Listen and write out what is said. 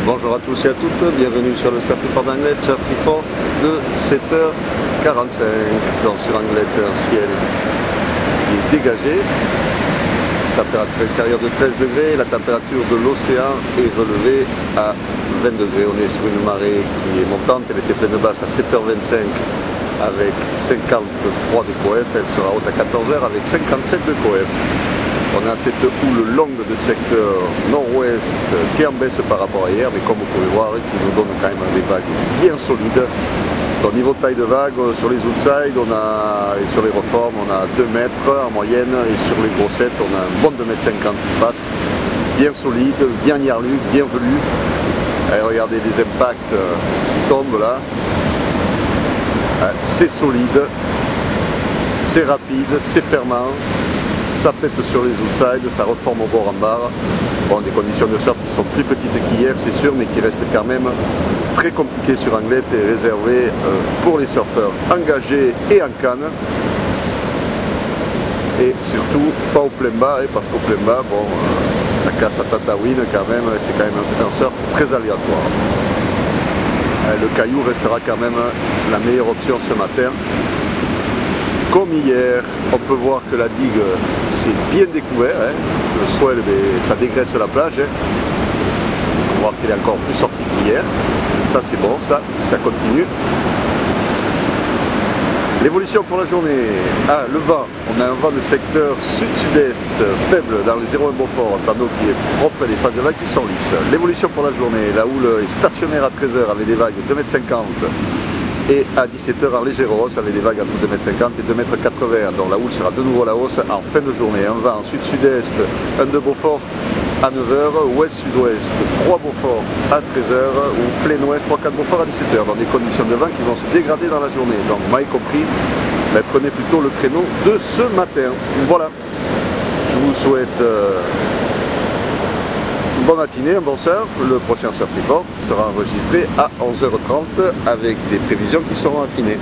Bonjour à tous et à toutes, bienvenue sur le Surf Report d'Anglet, Surf Report de 7h45. Donc sur Anglet, un ciel qui est dégagé, température extérieure de 13 degrés, la température de l'océan est relevée à 20 degrés. On est sur une marée qui est montante, elle était pleine basse à 7h25 avec 53 de coef, elle sera haute à 14h avec 57 de coef. On a cette houle longue de secteur nord-ouest qui en baisse par rapport à hier, mais comme vous pouvez voir, qui nous donne quand même des vagues bien solides. Au niveau de taille de vague, sur les outsides et sur les reformes, on a 2 mètres en moyenne, et sur les grossettes, on a un bon 2,50 m qui passe, bien solide, bien niarlu, bien velu. Et regardez les impacts qui tombent là. C'est solide, c'est rapide, c'est fermant. Ça pète sur les outsides, ça reforme au bord en barre. Bon, des conditions de surf qui sont plus petites qu'hier, c'est sûr, mais qui restent quand même très compliquées sur Anglet et réservées pour les surfeurs engagés et en canne. Et surtout, pas au plein bas, parce qu'au plein bas, bon, ça casse à tatouine quand même, c'est quand même un surf très aléatoire. Le caillou restera quand même la meilleure option ce matin. Comme hier, on peut voir que la digue s'est bien découvert, le swell, ça dégraisse la plage. On peut voir qu'il est encore plus sorti qu'hier. Ça c'est bon, ça continue. L'évolution pour la journée. Le vent, on a un vent de secteur sud-sud-est faible dans les 0,1 Beaufort, un panneau qui est propre et des phases de vagues qui sont lisses. L'évolution pour la journée, la houle est stationnaire à 13h avec des vagues de 2,50 m. Et à 17h en légère hausse avec des vagues entre 2,50 m et 2,80 m. Donc la houle sera de nouveau à la hausse en fin de journée. Un vent sud-sud-est, 1 de Beaufort à 9h, ouest-sud-ouest, 3 Beaufort à 13h ou plein ouest, 3-4 Beaufort à 17h. Dans des conditions de vent qui vont se dégrader dans la journée. Donc moi y compris, prenez plutôt le créneau de ce matin. Voilà, je vous souhaite une bonne matinée, un bon surf. Le prochain Surf Report sera enregistré à 11h30 avec des prévisions qui seront affinées.